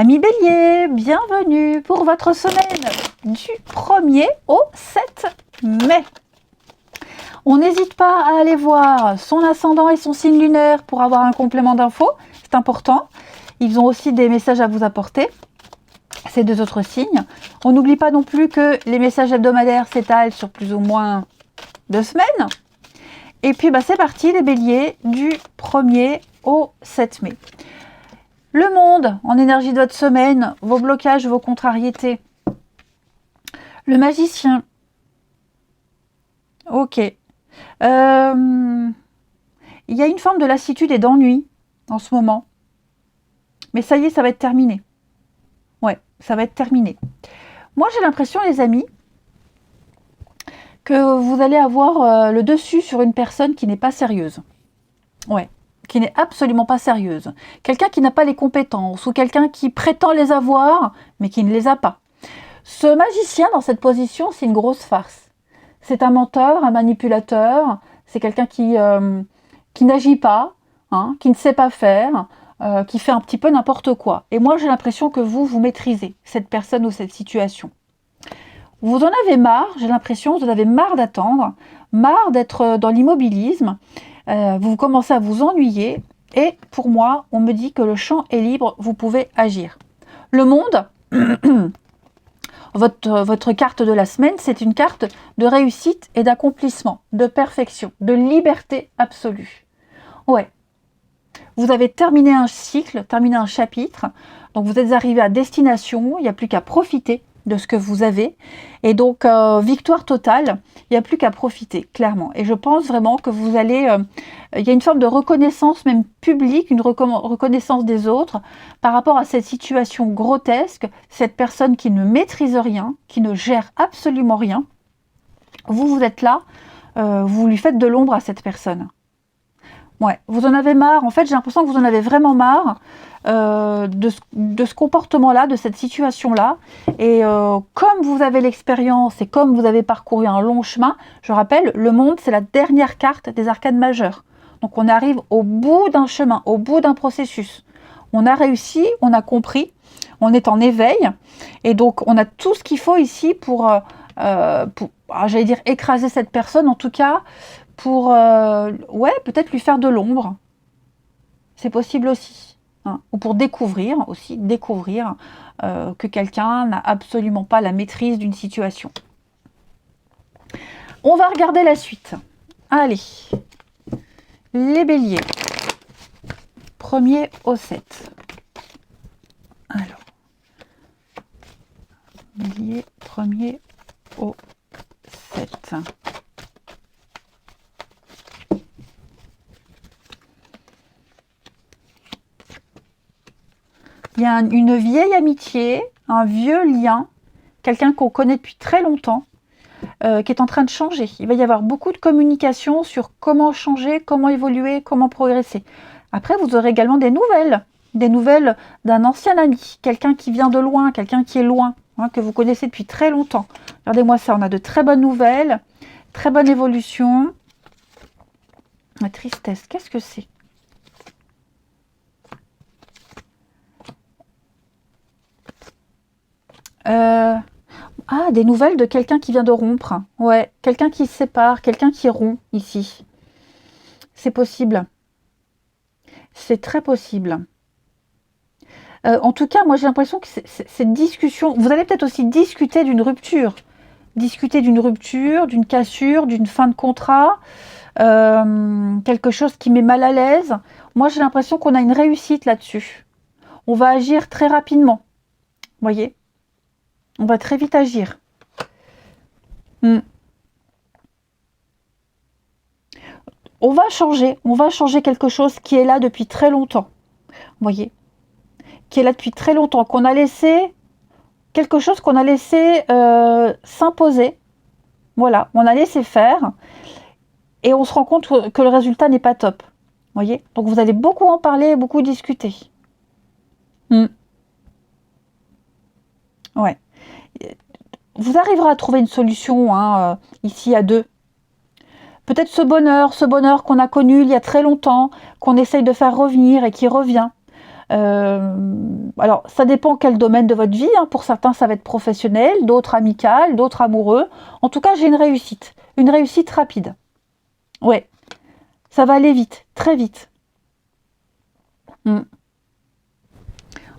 Amis Bélier, bienvenue pour votre semaine du 1er au 7 mai. On n'hésite pas à aller voir son ascendant et son signe lunaire pour avoir un complément d'infos, c'est important. Ils ont aussi des messages à vous apporter, ces deux autres signes. On n'oublie pas non plus que les messages hebdomadaires s'étalent sur plus ou moins 2 semaines. Et puis c'est parti les Béliers du 1er au 7 mai. Le monde, en énergie de votre semaine, vos blocages, vos contrariétés. Le magicien. Ok. Il y a une forme de lassitude et d'ennui en ce moment. Mais ça y est, ça va être terminé. Ouais, ça va être terminé. Moi, j'ai l'impression, les amis, que vous allez avoir le dessus sur une personne qui n'est pas sérieuse. Ouais. Qui n'est absolument pas sérieuse. Quelqu'un qui n'a pas les compétences ou quelqu'un qui prétend les avoir, mais qui ne les a pas. Ce magicien, dans cette position, c'est une grosse farce. C'est un menteur, un manipulateur, c'est quelqu'un qui n'agit pas, qui ne sait pas faire, qui fait un petit peu n'importe quoi. Et moi, j'ai l'impression que vous maîtrisez cette personne ou cette situation. Vous en avez marre, j'ai l'impression, vous en avez marre d'attendre, marre d'être dans l'immobilisme. Vous commencez à vous ennuyer et pour moi, on me dit que le champ est libre, vous pouvez agir. Le monde, votre carte de la semaine, c'est une carte de réussite et d'accomplissement, de perfection, de liberté absolue. Ouais, vous avez terminé un cycle, terminé un chapitre, donc vous êtes arrivé à destination, il n'y a plus qu'à profiter de ce que vous avez. Et donc, victoire totale, il n'y a plus qu'à profiter, clairement. Et je pense vraiment que vous allez... il y a une forme de reconnaissance, même publique, une reconnaissance des autres, par rapport à cette situation grotesque, cette personne qui ne maîtrise rien, qui ne gère absolument rien. Vous êtes là, vous lui faites de l'ombre à cette personne. Ouais, vous en avez marre. En fait, j'ai l'impression que vous en avez vraiment marre de ce comportement-là, de cette situation-là. Et comme vous avez l'expérience et comme vous avez parcouru un long chemin, je rappelle, le monde, c'est la dernière carte des arcanes majeures. Donc, on arrive au bout d'un chemin, au bout d'un processus. On a réussi, on a compris, on est en éveil. Et donc, on a tout ce qu'il faut ici pour j'allais dire, écraser cette personne, en tout cas, pour, peut-être lui faire de l'ombre. C'est possible aussi. Ou pour découvrir que quelqu'un n'a absolument pas la maîtrise d'une situation. On va regarder la suite. Allez, les béliers. 1er au 7. Alors, bélier, 1er au 7. Il y a une vieille amitié, un vieux lien, quelqu'un qu'on connaît depuis très longtemps, qui est en train de changer. Il va y avoir beaucoup de communication sur comment changer, comment évoluer, comment progresser. Après, vous aurez également des nouvelles d'un ancien ami, quelqu'un qui vient de loin, quelqu'un qui est loin, que vous connaissez depuis très longtemps. Regardez-moi ça, on a de très bonnes nouvelles, très bonne évolution. La tristesse, qu'est-ce que c'est ? Des nouvelles de quelqu'un qui vient de rompre. Ouais, quelqu'un qui se sépare, quelqu'un qui rompt ici. C'est possible. C'est très possible. En tout cas, moi j'ai l'impression que cette discussion... Vous allez peut-être aussi discuter d'une rupture. Discuter d'une rupture, d'une cassure, d'une fin de contrat. Quelque chose qui met mal à l'aise. Moi j'ai l'impression qu'on a une réussite là-dessus. On va agir très rapidement. Vous voyez ? On va très vite agir. On va changer quelque chose qui est là depuis très longtemps. Vous voyez ? Qui est là depuis très longtemps, qu'on a laissé, quelque chose qu'on a laissé s'imposer. Voilà, on a laissé faire. Et on se rend compte que le résultat n'est pas top. Vous voyez ? Donc vous allez beaucoup en parler, beaucoup discuter. Ouais. Vous arriverez à trouver une solution ici à deux. Peut-être ce bonheur qu'on a connu il y a très longtemps, qu'on essaye de faire revenir et qui revient. Alors, ça dépend quel domaine de votre vie. Hein. Pour certains, ça va être professionnel, d'autres amical, d'autres amoureux. En tout cas, j'ai une réussite rapide. Ouais, ça va aller vite, très vite.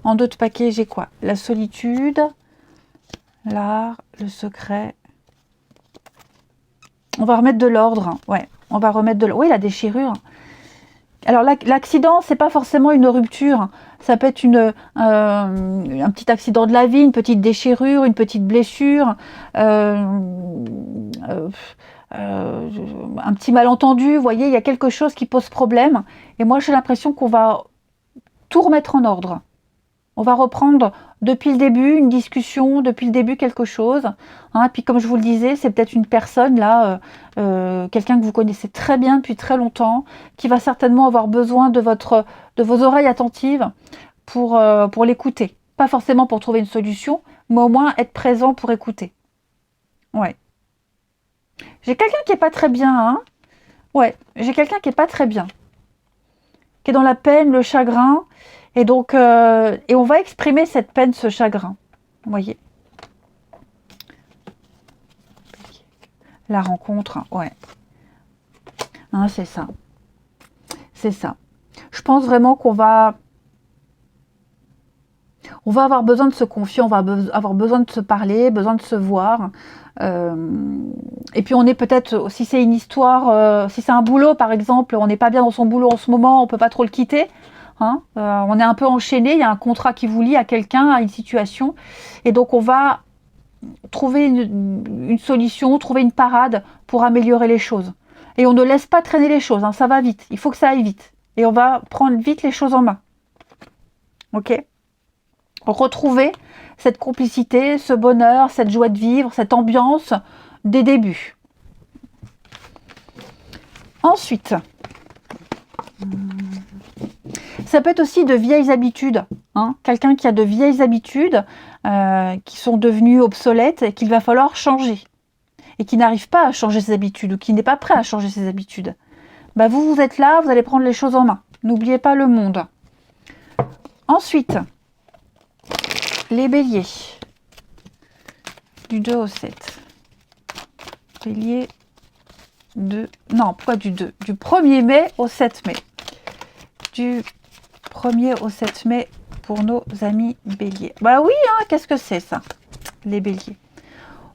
En d'autres paquets, j'ai quoi? La solitude, l'art, le secret. On va remettre de l'ordre. Hein. Ouais, on va remettre de l'ordre. Oui, la déchirure. Alors, l'accident, c'est pas forcément une rupture. Ça peut être un petit accident de la vie, une petite déchirure, une petite blessure, un petit malentendu. Vous voyez, il y a quelque chose qui pose problème. Et moi, j'ai l'impression qu'on va tout remettre en ordre. On va reprendre depuis le début une discussion, depuis le début quelque chose. Hein, puis comme je vous le disais, c'est peut-être une personne là, quelqu'un que vous connaissez très bien depuis très longtemps, qui va certainement avoir besoin de vos oreilles attentives pour l'écouter. Pas forcément pour trouver une solution, mais au moins être présent pour écouter. Ouais. J'ai quelqu'un qui est pas très bien, hein. Ouais, j'ai quelqu'un qui est pas très bien. Qui est dans la peine, le chagrin. Et donc, et on va exprimer cette peine, ce chagrin. Vous voyez? La rencontre, ouais. Hein, c'est ça. C'est ça. Je pense vraiment qu'on va avoir besoin de se confier, on va avoir besoin de se parler, besoin de se voir. Et puis on est peut-être, si c'est une histoire, si c'est un boulot par exemple, on n'est pas bien dans son boulot en ce moment, on peut pas trop le quitter. Hein, on est un peu enchaîné, il y a un contrat qui vous lie à quelqu'un, à une situation. Et donc on va trouver une solution, trouver une parade pour améliorer les choses. Et on ne laisse pas traîner les choses, hein, ça va vite, il faut que ça aille vite. Et on va prendre vite les choses en main. Ok ? Retrouver cette complicité, ce bonheur, cette joie de vivre, cette ambiance des débuts. Ensuite, ça peut être aussi de vieilles habitudes. Hein, quelqu'un qui a de vieilles habitudes qui sont devenues obsolètes et qu'il va falloir changer. Et qui n'arrive pas à changer ses habitudes ou qui n'est pas prêt à changer ses habitudes. Bah vous êtes là, vous allez prendre les choses en main. N'oubliez pas le monde. Ensuite, les béliers. Du 2 au 7. Bélier 2. Non, pourquoi du 2? Du 1er mai au 7 mai. Du 1er au 7 mai pour nos amis béliers. Bah oui, hein, qu'est-ce que c'est ça, les béliers?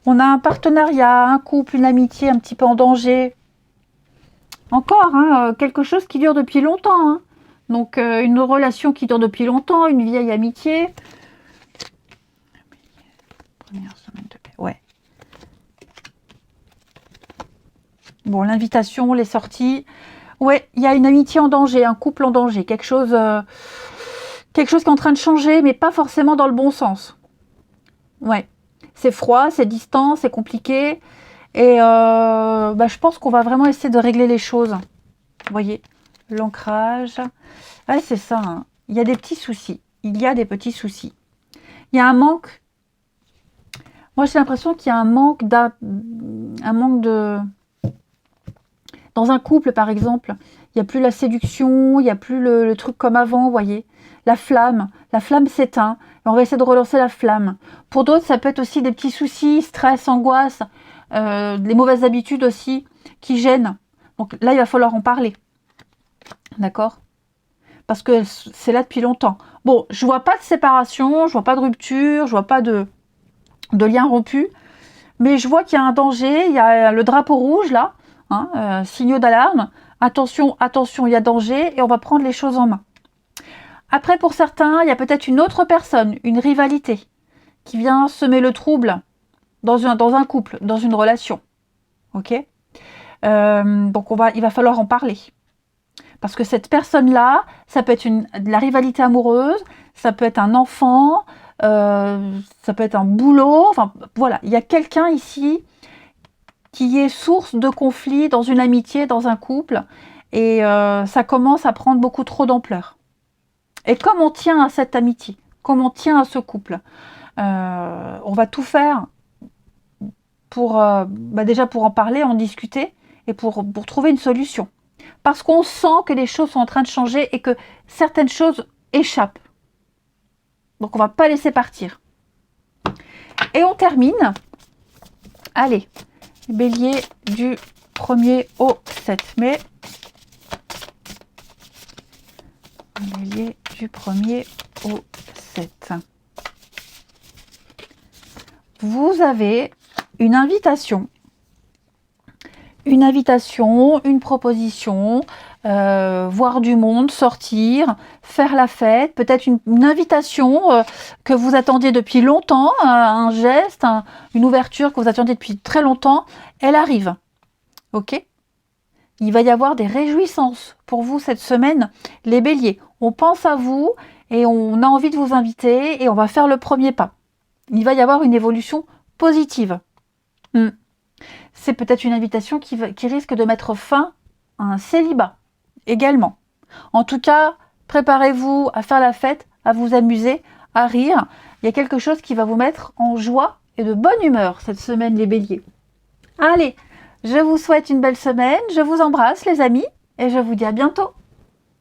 On a un partenariat, un couple, une amitié un petit peu en danger. Encore, hein, quelque chose qui dure depuis longtemps. Hein. Donc, une relation qui dure depuis longtemps, une vieille amitié. Première semaine de mai, ouais. Bon, l'invitation, les sorties. Ouais, il y a une amitié en danger, un couple en danger, quelque chose qui est en train de changer, mais pas forcément dans le bon sens. Ouais, c'est froid, c'est distant, c'est compliqué. Et je pense qu'on va vraiment essayer de régler les choses. Vous voyez, l'ancrage. Ouais, c'est ça. Hein. Il y a des petits soucis. Il y a des petits soucis. Il y a un manque. Moi, j'ai l'impression qu'il y a un manque de... Dans un couple, par exemple, il n'y a plus la séduction, il n'y a plus le truc comme avant, vous voyez. La flamme s'éteint. Et on va essayer de relancer la flamme. Pour d'autres, ça peut être aussi des petits soucis, stress, angoisse, des mauvaises habitudes aussi qui gênent. Donc là, il va falloir en parler. D'accord ? Parce que c'est là depuis longtemps. Bon, je vois pas de séparation, je vois pas de rupture, je vois pas de lien rompu. Mais je vois qu'il y a un danger, il y a le drapeau rouge là, hein, signaux d'alarme. Attention, attention, il y a danger et on va prendre les choses en main. Après, pour certains, il y a peut-être une autre personne, une rivalité, qui vient semer le trouble dans un couple, dans une relation. Ok ? Donc, il va falloir en parler. Parce que cette personne-là, ça peut être de la rivalité amoureuse, ça peut être un enfant, ça peut être un boulot. Enfin, voilà, il y a quelqu'un ici qui est source de conflit dans une amitié, dans un couple. Et ça commence à prendre beaucoup trop d'ampleur. Et comme on tient à cette amitié, comme on tient à ce couple, on va tout faire pour déjà pour en parler, en discuter et pour trouver une solution. Parce qu'on sent que les choses sont en train de changer et que certaines choses échappent. Donc, on va pas laisser partir. Et on termine. Allez, Bélier du 1er au 7 mai. Bélier du 1er au 7. Vous avez une invitation, une proposition, voir du monde, sortir, faire la fête, peut-être une invitation que vous attendiez depuis longtemps, un geste, une ouverture que vous attendiez depuis très longtemps, elle arrive. Ok ? Il va y avoir des réjouissances pour vous cette semaine, les béliers. On pense à vous et on a envie de vous inviter et on va faire le premier pas. Il va y avoir une évolution positive. C'est peut-être une invitation qui risque de mettre fin à un célibat également. En tout cas, préparez-vous à faire la fête, à vous amuser, à rire. Il y a quelque chose qui va vous mettre en joie et de bonne humeur cette semaine, les béliers. Allez, je vous souhaite une belle semaine, je vous embrasse les amis et je vous dis à bientôt.